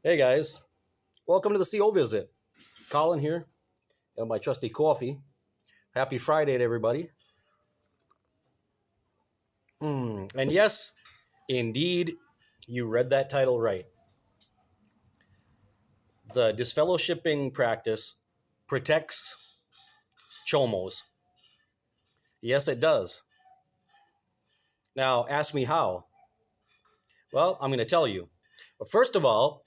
Hey guys, welcome to the CO visit. Colin here, and my trusty coffee. Happy Friday to everybody. And yes, indeed, you read that title right. The disfellowshipping practice protects chomos. Yes, it does. Now, ask me how. Well, I'm going to tell you. But first of all,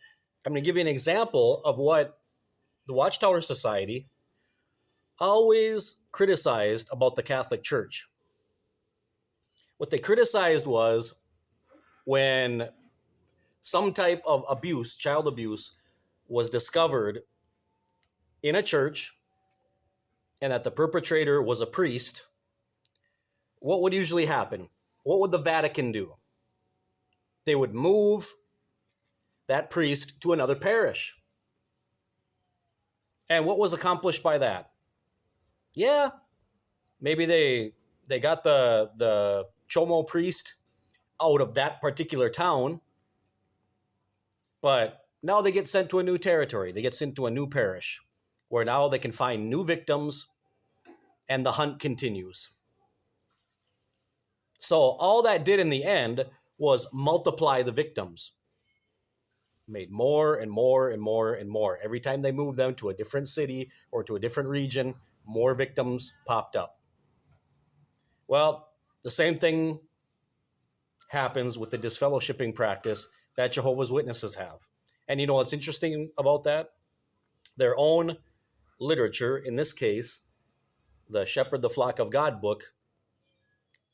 I'm going to give you an example of what the Watchtower Society always criticized about the Catholic Church. What they criticized was when some type of abuse, child abuse, was discovered in a church and that the perpetrator was a priest, what would usually happen? What would the Vatican do? They would move that priest to another parish. And what was accomplished by that? Yeah, maybe they got the Chomo priest out of that particular town, but now they get sent to a new territory. They get sent to a new parish where now they can find new victims and the hunt continues. So all that did in the end was multiply the victims. Made more and more and more and more. Every time they moved them to a different city or to a different region, more victims popped up. Well, the same thing happens with the disfellowshipping practice that Jehovah's Witnesses have. And you know what's interesting about that? Their own literature, in this case, the Shepherd the Flock of God book,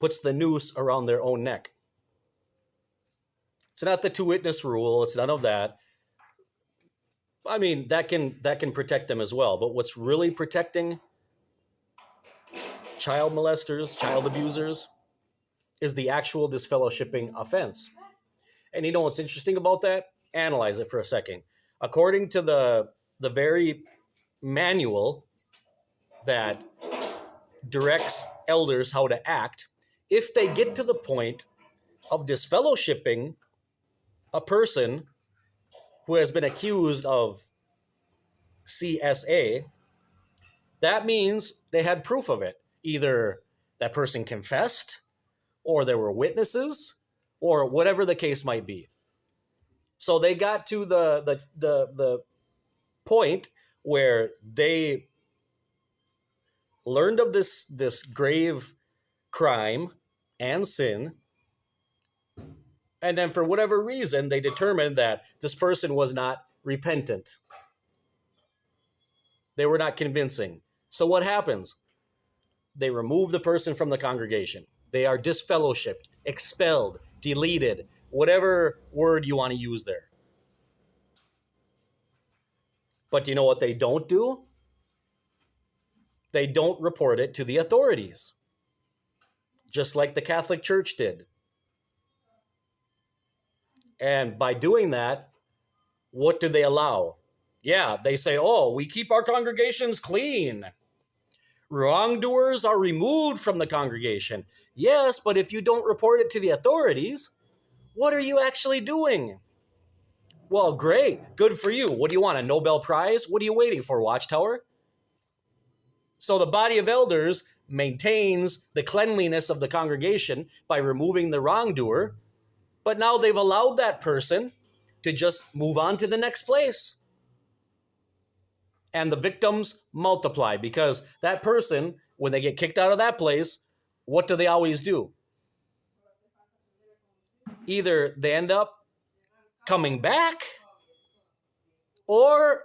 puts the noose around their own neck. It's not the two-witness rule. It's none of that. I mean, that can protect them as well. But what's really protecting child molesters, child abusers, is the actual disfellowshipping offense. And you know what's interesting about that? Analyze it for a second. According to the very manual that directs elders how to act, if they get to the point of disfellowshipping a person who has been accused of CSA, that means they had proof of it. Either that person confessed, or there were witnesses, or whatever the case might be. So they got to the point where they learned of this grave crime and sin, and then for whatever reason they determined that this person was not repentant. They were not convincing. So what happens? They remove the person from the congregation. They are disfellowshipped, expelled, deleted, whatever word you want to use there. But do you know what they don't do? They don't report it to the authorities, just like the Catholic Church did. And by doing that, what do they allow? Yeah, they say, oh, we keep our congregations clean. Wrongdoers are removed from the congregation. Yes, but if you don't report it to the authorities, what are you actually doing? Well, great. Good for you. What do you want, a Nobel Prize? What are you waiting for, Watchtower? So the body of elders maintains the cleanliness of the congregation by removing the wrongdoer, but now they've allowed that person to just move on to the next place. And the victims multiply because that person, when they get kicked out of that place, what do they always do? Either they end up coming back, or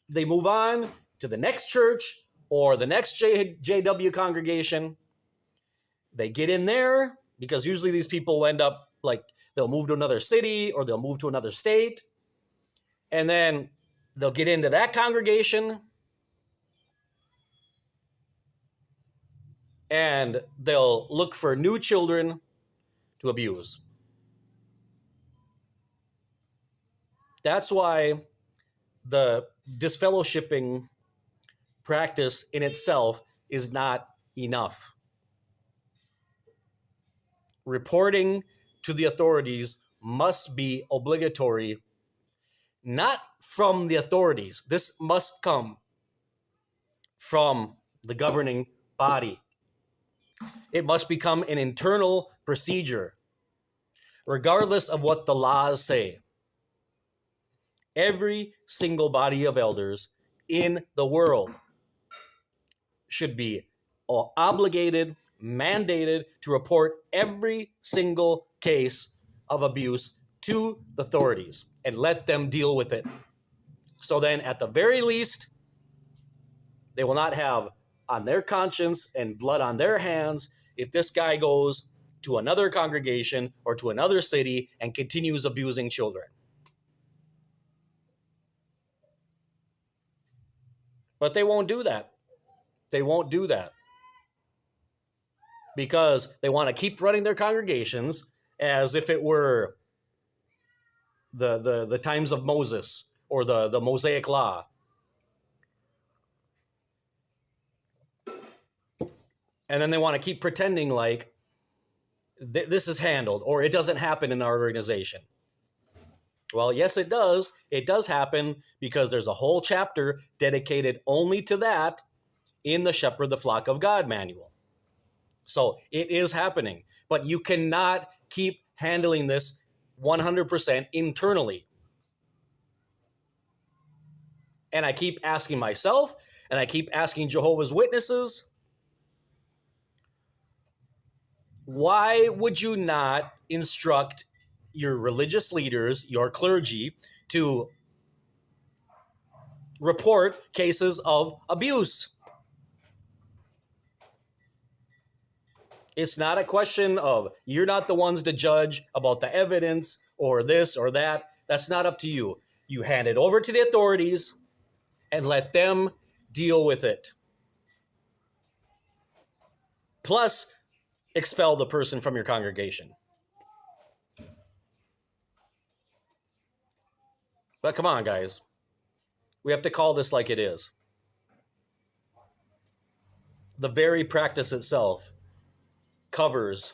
they move on to the next church or the next JW congregation. They get in there because usually these people end up like they'll move to another city or they'll move to another state. And then they'll get into that congregation and they'll look for new children to abuse. That's why the disfellowshipping practice in itself is not enough. Reporting to the authorities must be obligatory not from the authorities. This must come from the governing body. It must become an internal procedure, regardless of what the laws say. Every single body of elders in the world should be obligated, mandated to report every single case of abuse to the authorities and let them deal with it. So then, at the very least, they will not have on their conscience and blood on their hands if this guy goes to another congregation or to another city and continues abusing children. But they won't do that. They won't do that because they want to keep running their congregations as if it were the times of Moses or the Mosaic law. And then they want to keep pretending like this is handled or it doesn't happen in our organization. Well, yes, it does. It does happen because there's a whole chapter dedicated only to that in the Shepherd the Flock of God manual. So it is happening, but you cannot keep handling this 100% internally. And I keep asking myself, and I keep asking Jehovah's Witnesses, why would you not instruct your religious leaders, your clergy, to report cases of abuse? It's not a question of you're not the ones to judge about the evidence or this or that. That's not up to you. You hand it over to the authorities and let them deal with it. Plus, expel the person from your congregation. But come on, guys. We have to call this like it is. The very practice itself covers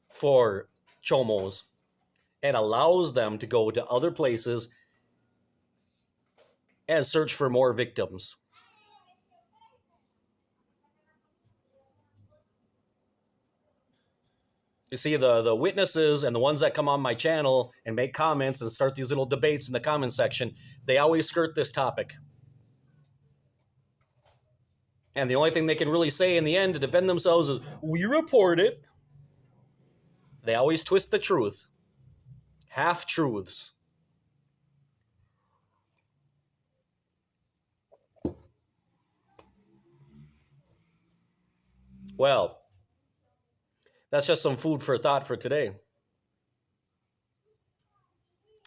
for chomos and allows them to go to other places and search for more victims. You see, the witnesses and the ones that come on my channel and make comments and start these little debates in the comment section, they always skirt this topic. And the only thing they can really say in the end to defend themselves is, we report it. They always twist the truth. Half-truths. Well, that's just some food for thought for today.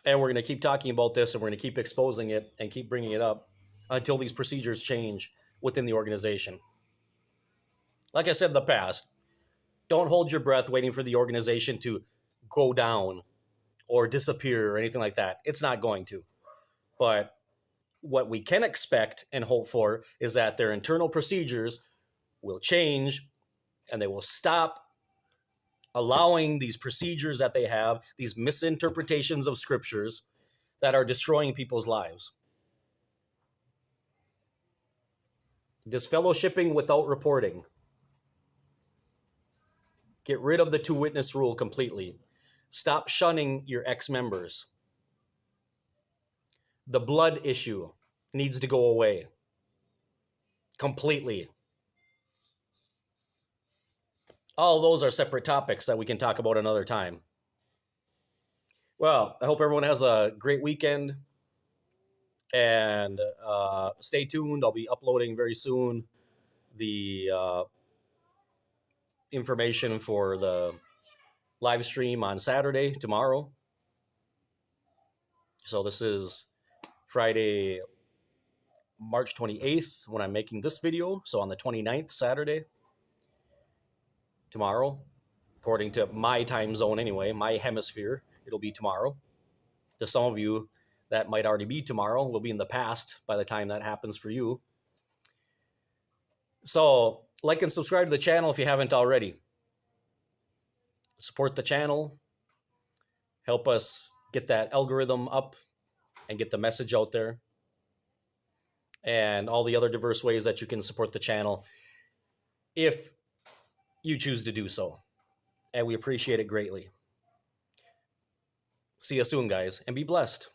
And we're going to keep talking about this, and we're going to keep exposing it and keep bringing it up until these procedures change within the organization. Like I said in the past, don't hold your breath waiting for the organization to go down or disappear or anything like that. It's not going to. But what we can expect and hope for is that their internal procedures will change and they will stop allowing these procedures that they have, these misinterpretations of scriptures that are destroying people's lives. Disfellowshipping without reporting. Get rid of the 2-witness rule completely. Stop shunning your ex-members. The blood issue needs to go away completely. All those are separate topics that we can talk about another time. Well, I hope everyone has a great weekend. And stay tuned. I'll be uploading very soon the information for the live stream on Saturday, tomorrow. So this is Friday, March 28th when I'm making this video. So on the 29th, Saturday, tomorrow, according to my time zone anyway, my hemisphere, it'll be tomorrow. To some of you, that might already be tomorrow. Will be in the past by the time that happens for you. So like and subscribe to the channel if you haven't already. Support the channel. Help us get that algorithm up and get the message out there, and all the other diverse ways that you can support the channel if you choose to do so. And we appreciate it greatly. See you soon, guys, and be blessed.